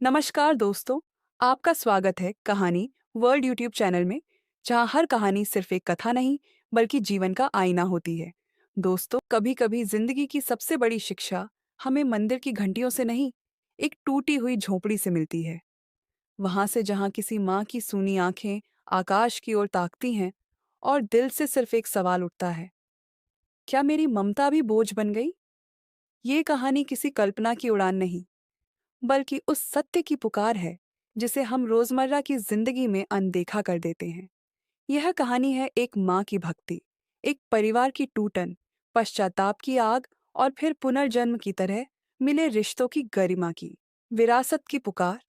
नमस्कार दोस्तों, आपका स्वागत है कहानी वर्ल्ड यूट्यूब चैनल में, जहां हर कहानी सिर्फ एक कथा नहीं, बल्कि जीवन का आईना होती है। दोस्तों, कभी-कभी जिंदगी की सबसे बड़ी शिक्षा हमें मंदिर की घंटियों से नहीं, एक टूटी हुई झोपड़ी से मिलती है। वहां से जहां किसी माँ की सूनी आंखें आकाश की ओर ताकती हैं और दिल से सिर्फ एक सवाल उठता है, क्या मेरी ममता भी बोझ बन गई? ये कहानी किसी कल्पना की उड़ान नहीं, बल्कि उस सत्य की पुकार है जिसे हम रोजमर्रा की जिंदगी में अनदेखा कर देते हैं। यह कहानी है एक माँ की भक्ति, एक परिवार की टूटन, पश्चाताप की आग और फिर पुनर्जन्म की तरह मिले रिश्तों की गरिमा की विरासत की पुकार।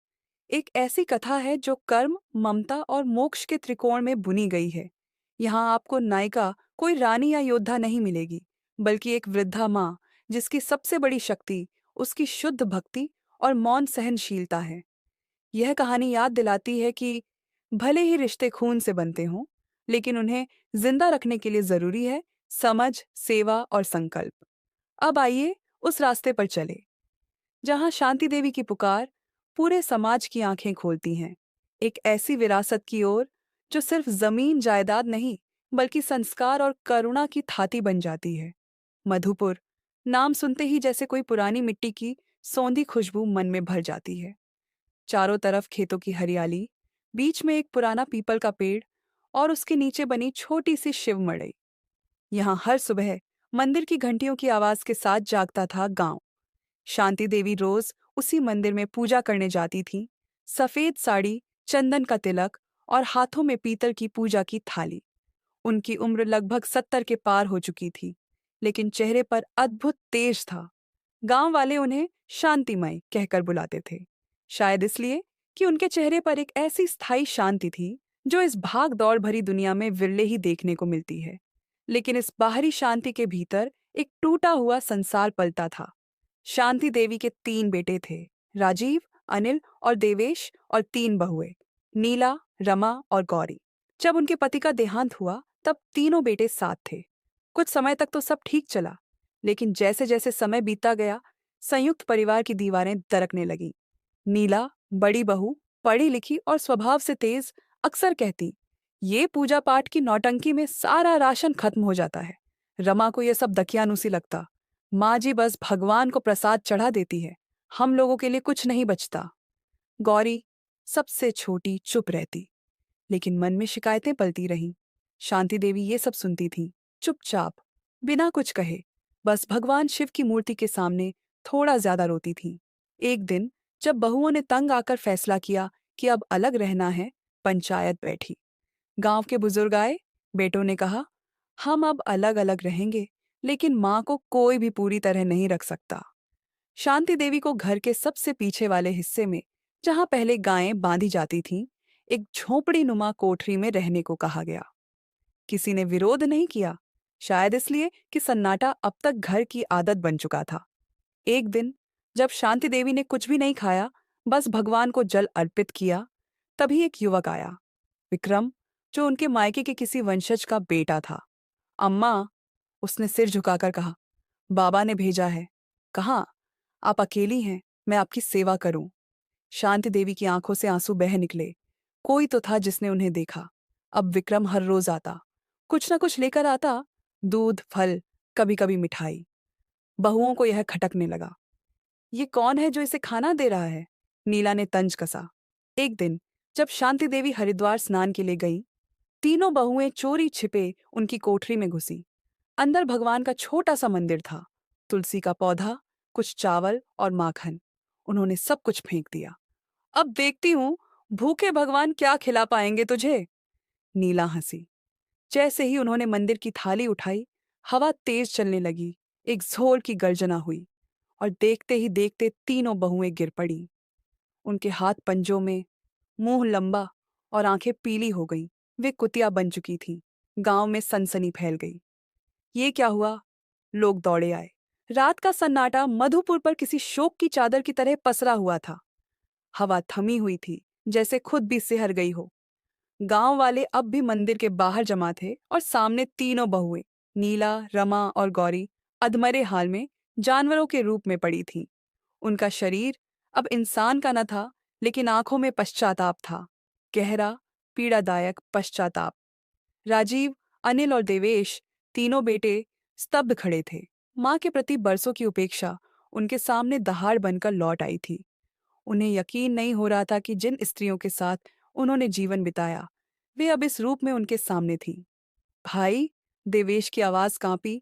एक ऐसी कथा है जो कर्म, ममता और मोक्ष के त्रिकोण में बुनी गई है। यहाँ आपको नायिका कोई रानी या योद्धा नहीं मिलेगी, बल्कि एक वृद्धा माँ जिसकी सबसे बड़ी शक्ति उसकी शुद्ध भक्ति और मौन सहनशीलता है। यह कहानी याद दिलाती है कि भले ही रिश्ते खून से बनते हों, लेकिन उन्हें जिंदा रखने के लिए जरूरी है समझ, सेवा और संकल्प। अब आइए उस रास्ते पर चले जहां शांति देवी की पुकार पूरे समाज की आंखें खोलती हैं, एक ऐसी विरासत की ओर जो सिर्फ जमीन जायदाद नहीं, बल्कि संस्कार और करुणा की थाती बन जाती है। मधुपुर नाम सुनते ही जैसे कोई पुरानी मिट्टी की सौंधी खुशबू मन में भर जाती है। चारों तरफ खेतों की हरियाली, बीच में एक पुराना पीपल का पेड़ और उसके नीचे बनी छोटी सी शिव मड़ई। यहाँ हर सुबह मंदिर की घंटियों की आवाज के साथ जागता था गांव। शांति देवी रोज उसी मंदिर में पूजा करने जाती थीं, सफेद साड़ी, चंदन का तिलक और हाथों में पीतल की पूजा की थाली। उनकी उम्र लगभग 70 के पार हो चुकी थी, लेकिन चेहरे पर अद्भुत तेज था। गांव वाले उन्हें शांतिमय कहकर बुलाते थे, शायद इसलिए कि उनके चेहरे पर एक ऐसी स्थायी शांति थी जो इस भाग दौड़ भरी दुनिया में विरले ही देखने को मिलती है। लेकिन इस बाहरी शांति के भीतर एक टूटा हुआ संसार पलता था। शांति देवी के 3 बेटे थे, राजीव, अनिल और देवेश, और 3 बहुएं, नीला, रमा और गौरी। जब उनके पति का देहांत हुआ तब तीनों बेटे साथ थे। कुछ समय तक तो सब ठीक चला, लेकिन जैसे जैसे समय बीतता गया, संयुक्त परिवार की दीवारें दरकने लगीं। नीला, बड़ी बहू, पढ़ी लिखी और स्वभाव से तेज, अक्सर कहती, ये पूजा पाठ की नौटंकी में सारा राशन खत्म हो जाता है। रमा को यह सब दकियानुसी लगता। माँ जी बस भगवान को प्रसाद चढ़ा देती है, हम लोगों के लिए कुछ नहीं बचता। गौरी, सबसे छोटी, चुप रहती, लेकिन मन में शिकायतें पलती रहीं। शांति देवी ये सब सुनती थीं, चुपचाप, बिना कुछ कहे, बस भगवान शिव की मूर्ति के सामने थोड़ा ज्यादा रोती थीं। एक दिन जब बहुओं ने तंग आकर फैसला किया कि अब अलग रहना है, पंचायत बैठी। गांव के बुजुर्ग आए, बेटों ने कहा, हम अब अलग अलग रहेंगे, लेकिन माँ को कोई भी पूरी तरह नहीं रख सकता। शांति देवी को घर के सबसे पीछे वाले हिस्से में, जहां पहले गायें बांधी जाती थीं, एक झोपड़ी नुमा कोठरी में रहने को कहा गया। किसी ने विरोध नहीं किया, शायद इसलिए कि सन्नाटा अब तक घर की आदत बन चुका था। एक दिन जब शांति देवी ने कुछ भी नहीं खाया, बस भगवान को जल अर्पित किया, तभी एक युवक आया, विक्रम, जो उनके मायके के किसी वंशज का बेटा था। अम्मा, उसने सिर झुकाकर कहा, बाबा ने भेजा है। कहा, आप अकेली हैं, मैं आपकी सेवा करूं। शांति देवी की आंखों से आंसू बह निकले। कोई तो था जिसने उन्हें देखा। अब विक्रम हर रोज आता, कुछ न कुछ लेकर आता, दूध, फल, कभी कभी मिठाई। बहुओं को यह खटकने लगा, ये कौन है जो इसे खाना दे रहा है? नीला ने तंज कसा। एक दिन जब शांति देवी हरिद्वार स्नान के लिए गई, तीनों बहुएं चोरी छिपे उनकी कोठरी में घुसी। अंदर भगवान का छोटा सा मंदिर था, तुलसी का पौधा, कुछ चावल और माखन। उन्होंने सब कुछ फेंक दिया। अब देखती हूं भूखे भगवान क्या खिला पाएंगे तुझे। नीला हंसी। जैसे ही उन्होंने मंदिर की थाली उठाई, हवा तेज चलने लगी, एक जोर की गर्जना हुई, और देखते ही देखते तीनों बहुएं गिर पड़ी। उनके हाथ पंजों में, मुंह लंबा और आंखें पीली हो गईं। वे कुतिया बन चुकी थीं। गांव में सनसनी फैल गई। ये क्या हुआ? लोग दौड़े आए। रात का सन्नाटा मधुपुर पर किसी शोक की चादर की तरह पसरा हुआ था। हवा थमी हुई थी, जैसे खुद भी सिहर गई हो। गांव वाले अब भी मंदिर के बाहर जमा थे और सामने तीनों बहुएं, नीला, रमा और गौरी, अधमरे हाल में जानवरों के रूप में पड़ी थीं। उनका शरीर अब इंसान का न था, लेकिन आंखों में पश्चाताप था, गहरा, पीड़ादायक पश्चाताप। राजीव, अनिल और देवेश, तीनों बेटे स्तब्ध खड़े थे। माँ के प्रति बरसों की उपेक्षा उनके सामने दहाड़ बनकर लौट आई थी। उन्हें यकीन नहीं हो रहा था कि जिन स्त्रियों के साथ उन्होंने जीवन बिताया, वे अब इस रूप में उनके सामने थीं। भाई, देवेश की आवाज कांपी,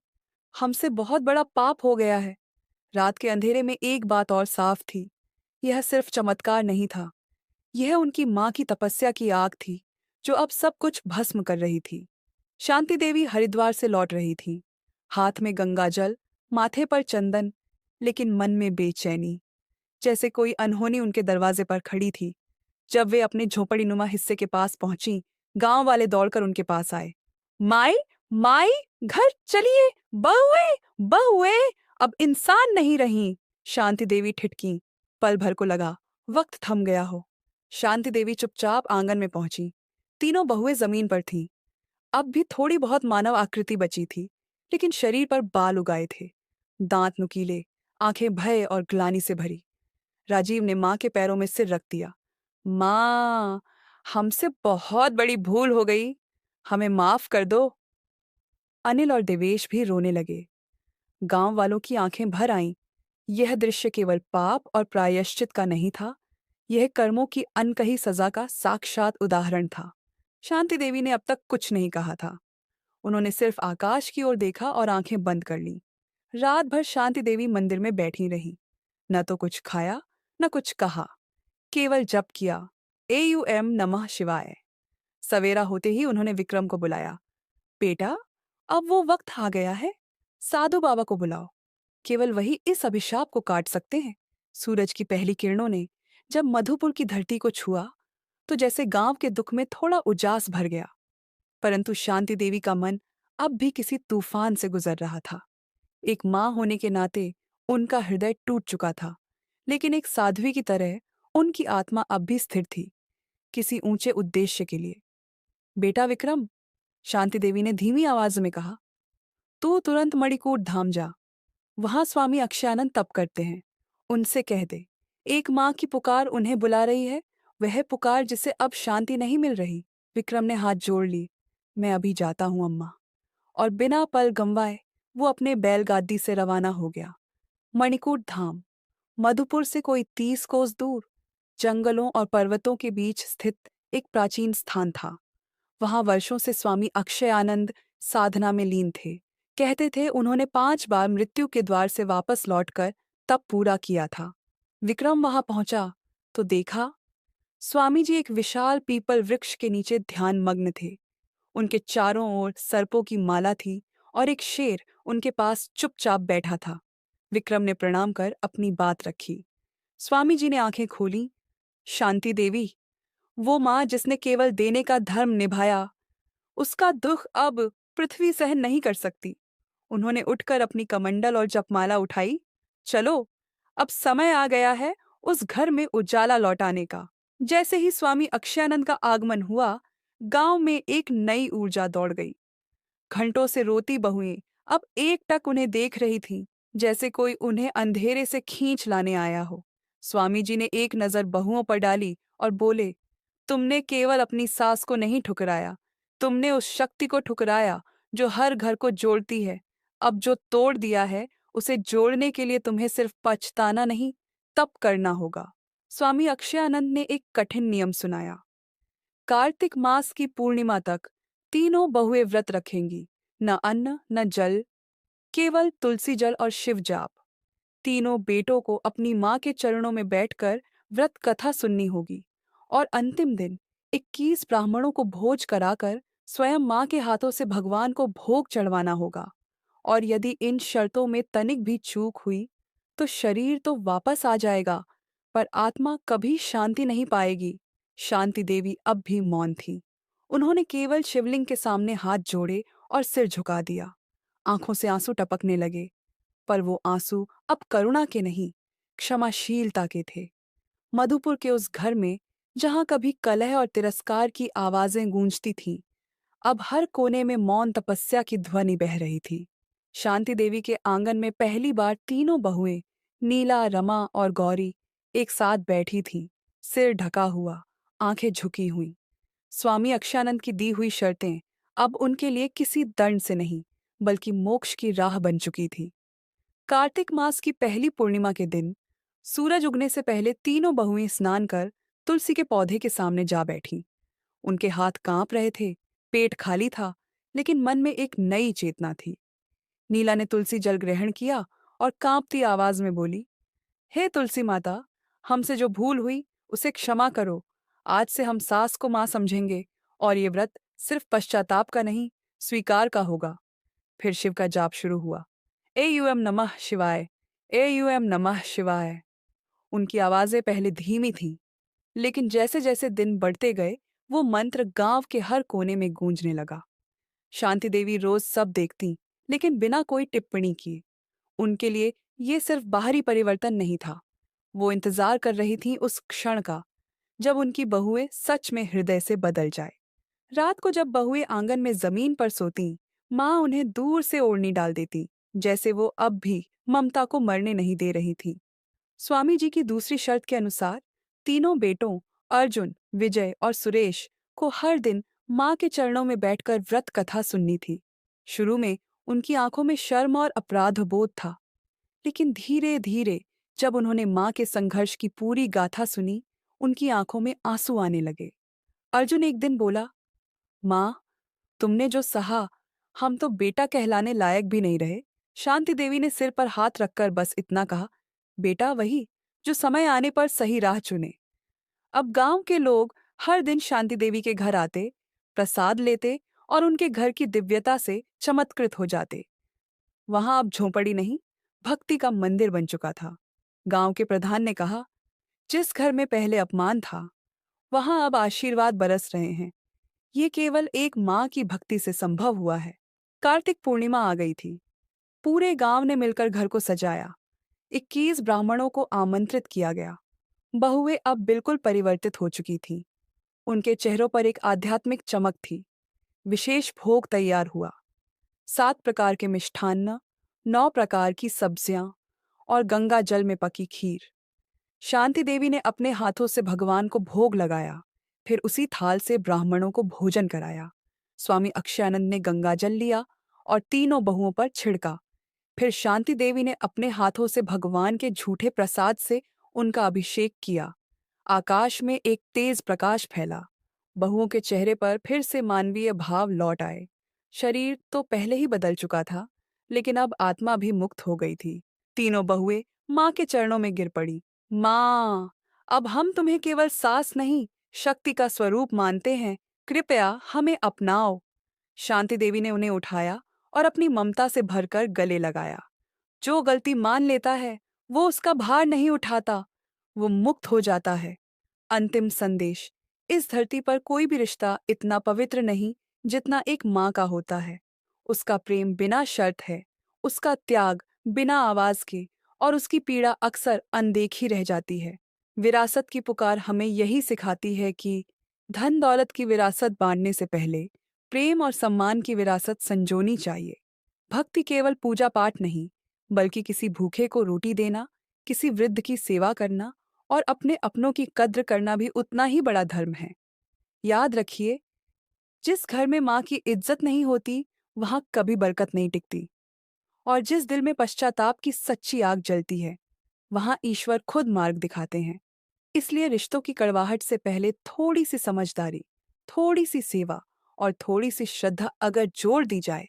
हमसे बहुत बड़ा पाप हो गया है। रात के अंधेरे में एक बात और साफ थी, यह सिर्फ चमत्कार नहीं था, यह उनकी माँ की तपस्या की आग थी, जो अब सब कुछ भस्म कर रही थी। शांति देवी हरिद्वार से लौट रही थी, हाथ में गंगा जल, माथे पर चंदन, लेकिन मन में बेचैनी, जैसे कोई अनहोनी उनके दरवाजे पर खड़ी थी। जब वे अपने झोपड़ीनुमा हिस्से के पास पहुंची, गांव वाले दौड़कर उनके पास आए। माई, माई, घर चलिए, बहुए, बहुए, अब इंसान नहीं रही। शांति देवी ठिठकी। पल भर को लगा वक्त थम गया हो। शांति देवी चुपचाप आंगन में पहुंची। तीनों बहुएं जमीन पर थीं। अब भी थोड़ी बहुत मानव आकृति बची थी, लेकिन शरीर पर बाल उगाए थे, दांत नुकीले, आंखें भय और ग्लानि से भरी। राजीव ने माँ के पैरों में सिर रख दिया। माँ, हमसे बहुत बड़ी भूल हो गई, हमें माफ कर दो। अनिल और देवेश भी रोने लगे। गांव वालों की आंखें भर आईं। यह दृश्य केवल पाप और प्रायश्चित का नहीं था, यह कर्मों की अनकही सजा का साक्षात उदाहरण था। शांति देवी ने अब तक कुछ नहीं कहा था। उन्होंने सिर्फ आकाश की ओर देखा और आंखें बंद कर लीं। रात भर शांति देवी मंदिर में बैठी रही, न तो कुछ खाया, न कुछ कहा, केवल जप किया, एयूएम नमः शिवाय। सवेरा होते ही उन्होंने विक्रम को बुलाया। बेटा, अब वो वक्त आ गया है, साधु बाबा को बुलाओ, केवल वही इस अभिशाप को काट सकते हैं। सूरज की पहली किरणों ने जब मधुपुर की धरती को छुआ, तो जैसे गांव के दुख में थोड़ा उजास भर गया। परंतु शांति देवी का मन अब भी किसी तूफान से गुजर रहा था। एक माँ होने के नाते उनका हृदय टूट चुका था, लेकिन एक साध्वी की तरह उनकी आत्मा अब भी स्थिर थी, किसी ऊंचे उद्देश्य के लिए। बेटा विक्रम, शांति देवी ने धीमी आवाज में कहा, तू तुरंत मणिकूट धाम जा। वहां स्वामी अक्षयानंद तप करते हैं, उनसे कह दे, एक माँ की पुकार उन्हें बुला रही है, वह पुकार जिसे अब शांति नहीं मिल रही। विक्रम ने हाथ जोड़ ली। मैं अभी जाता हूं अम्मा। और बिना पल गंवाए वो अपने बैलगादी से रवाना हो गया। मणिकूट धाम मधुपुर से कोई 30 कोस दूर, जंगलों और पर्वतों के बीच स्थित एक प्राचीन स्थान था। वहां वर्षों से स्वामी अक्षय आनंद साधना में लीन थे। कहते थे उन्होंने 5 बार मृत्यु के द्वार से वापस लौटकर तप पूरा किया था। विक्रम वहां पहुंचा तो देखा, स्वामी जी एक विशाल पीपल वृक्ष के नीचे ध्यान मग्न थे। उनके चारों ओर सर्पों की माला थी और एक शेर उनके पास चुपचाप बैठा था। विक्रम ने प्रणाम कर अपनी बात रखी। स्वामी जी ने आंखें खोली। शांति देवी, वो माँ जिसने केवल देने का धर्म निभाया, उसका दुख अब पृथ्वी सहन नहीं कर सकती। उन्होंने उठकर अपनी कमंडल और जपमाला उठाई। चलो, अब समय आ गया है उस घर में उजाला लौटाने का। जैसे ही स्वामी अक्षयानंद का आगमन हुआ, गांव में एक नई ऊर्जा दौड़ गई। घंटों से रोती बहुएं अब एकटक उन्हें देख रही थीं, जैसे कोई उन्हें अंधेरे से खींच लाने आया हो। स्वामी जी ने एक नजर बहुओं पर डाली और बोले, तुमने केवल अपनी सास को नहीं ठुकराया, तुमने उस शक्ति को ठुकराया जो हर घर को जोड़ती है। अब जो तोड़ दिया है, उसे जोड़ने के लिए तुम्हें सिर्फ पछताना नहीं, तप करना होगा। स्वामी अक्षयानंद ने एक कठिन नियम सुनाया। कार्तिक मास की पूर्णिमा तक तीनों बहुएं व्रत रखेंगी, न अन्न न जल, केवल तुलसी जल और शिव जाप। तीनों बेटों को अपनी माँ के चरणों में बैठकर व्रत कथा सुननी होगी और अंतिम दिन 21 ब्राह्मणों को भोज कराकर स्वयं माँ के हाथों से भगवान को भोग चढ़वाना होगा। और यदि इन शर्तों में तनिक भी चूक हुई, तो शरीर तो वापस आ जाएगा, पर आत्मा कभी शांति नहीं पाएगी। शांति देवी अब भी मौन थी। उन्होंने केवल शिवलिंग के सामने हाथ जोड़े और सिर झुका दिया। आंखों से आंसू टपकने लगे, पर वो आंसू अब करुणा के नहीं, क्षमाशीलता के थे। मधुपुर के उस घर में जहां कभी कलह और तिरस्कार की आवाजें गूंजती थीं, अब हर कोने में मौन तपस्या की ध्वनि बह रही थी। शांति देवी के आंगन में पहली बार तीनों बहुएं, नीला, रमा और गौरी, एक साथ बैठी थीं। सिर ढका हुआ, आंखें झुकी हुई। स्वामी अक्षयानंद की दी हुई शर्तें अब उनके लिए किसी दंड से नहीं, बल्कि मोक्ष की राह बन चुकी थी। कार्तिक मास की पहली पूर्णिमा के दिन सूरज उगने से पहले तीनों बहुएं स्नान कर तुलसी के पौधे के सामने जा बैठीं। उनके हाथ कांप रहे थे, पेट खाली था, लेकिन मन में एक नई चेतना थी। नीला ने तुलसी जल ग्रहण किया और कांपती आवाज में बोली, हे तुलसी माता, हमसे जो भूल हुई उसे क्षमा करो। आज से हम सास को मां समझेंगे और ये व्रत सिर्फ पश्चाताप का नहीं, स्वीकार का होगा। फिर शिव का जाप शुरू हुआ। एयूएम नमः शिवाय, एयूएम नमः शिवाय। उनकी आवाजें पहले धीमी थीं, लेकिन जैसे जैसे दिन बढ़ते गए वो मंत्र गांव के हर कोने में गूंजने लगा। शांति देवी रोज सब देखती, लेकिन बिना कोई टिप्पणी किए। उनके लिए ये सिर्फ बाहरी परिवर्तन नहीं था, वो इंतजार कर रही थीं उस क्षण का जब उनकी बहुएं सच में हृदय से बदल जाए। रात को जब बहुएं आंगन में जमीन पर सोतीं, माँ उन्हें दूर से ओढ़नी डाल देती, जैसे वो अब भी ममता को मरने नहीं दे रही थी। स्वामी जी की दूसरी शर्त के अनुसार तीनों बेटों अर्जुन, विजय और सुरेश को हर दिन माँ के चरणों में बैठकर व्रत कथा सुननी थी। शुरू में उनकी आंखों में शर्म और अपराध बोध था, लेकिन धीरे धीरे जब उन्होंने माँ के संघर्ष की पूरी गाथा सुनी, उनकी आंखों में आंसू आने लगे। अर्जुन एक दिन बोला, माँ, तुमने जो सहा, हम तो बेटा कहलाने लायक भी नहीं रहे। शांति देवी ने सिर पर हाथ रखकर बस इतना कहा, बेटा वही जो समय आने पर सही राह चुने। अब गांव के लोग हर दिन शांति देवी के घर आते, प्रसाद लेते और उनके घर की दिव्यता से चमत्कृत हो जाते। वहां अब झोंपड़ी नहीं, भक्ति का मंदिर बन चुका था। गांव के प्रधान ने कहा, जिस घर में पहले अपमान था, वहां अब आशीर्वाद बरस रहे हैं। ये केवल एक माँ की भक्ति से संभव हुआ है। कार्तिक पूर्णिमा आ गई थी। पूरे गांव ने मिलकर घर को सजाया। 21 ब्राह्मणों को आमंत्रित किया गया। बहुएं अब बिल्कुल परिवर्तित हो चुकी थीं। उनके चेहरों पर एक आध्यात्मिक चमक थी। विशेष भोग तैयार हुआ। 7 प्रकार के मिष्ठान्न, 9 प्रकार की सब्जियां और गंगा जल में पकी खीर। शांति देवी ने अपने हाथों से भगवान को भोग लगाया, फिर उसी थाल से ब्राह्मणों को भोजन कराया। स्वामी अक्षयानंद ने गंगा जल लिया और तीनों बहुओं पर छिड़का। फिर शांति देवी ने अपने हाथों से भगवान के झूठे प्रसाद से उनका अभिषेक किया। आकाश में एक तेज प्रकाश फैला। बहुओं के चेहरे पर फिर से मानवीय भाव लौट आए। शरीर तो पहले ही बदल चुका था, लेकिन अब आत्मा भी मुक्त हो गई थी। तीनों बहुएं माँ के चरणों में गिर पड़ी। माँ, अब हम तुम्हें केवल सास नहीं, शक्ति का स्वरूप मानते हैं। कृपया हमें अपनाओ। शांति देवी ने उन्हें उठाया और अपनी ममता से भरकर गले लगाया। जो गलती मान लेता है, वो उसका भार नहीं उठाता, वो मुक्त हो जाता है। अंतिम संदेश, इस धरती पर कोई भी रिश्ता इतना पवित्र नहीं जितना एक माँ का होता है। उसका प्रेम बिना शर्त है, उसका त्याग बिना आवाज के, और उसकी पीड़ा अक्सर अनदेखी रह जाती है। विरासत की पुकार हमें यही सिखाती है कि धन दौलत की विरासत बांटने से पहले प्रेम और सम्मान की विरासत संजोनी चाहिए। भक्ति केवल पूजा पाठ नहीं, बल्कि किसी भूखे को रोटी देना, किसी वृद्ध की सेवा करना और अपने अपनों की कद्र करना भी उतना ही बड़ा धर्म है। याद रखिए, जिस घर में माँ की इज्जत नहीं होती, वहां कभी बरकत नहीं टिकती। और जिस दिल में पश्चाताप की सच्ची आग जलती है, वहां ईश्वर खुद मार्ग दिखाते हैं। इसलिए रिश्तों की कड़वाहट से पहले थोड़ी सी समझदारी, थोड़ी सी सेवा और थोड़ी सी श्रद्धा अगर जोड़ दी जाए,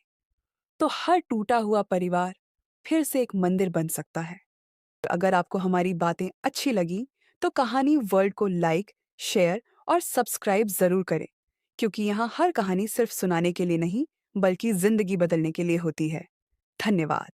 तो हर टूटा हुआ परिवार फिर से एक मंदिर बन सकता है। अगर आपको हमारी बातें अच्छी लगी, तो कहानी वर्ल्ड को लाइक, शेयर और सब्सक्राइब जरूर करें, क्योंकि यहाँ हर कहानी सिर्फ सुनाने के लिए नहीं, बल्कि जिंदगी बदलने के लिए होती है। धन्यवाद।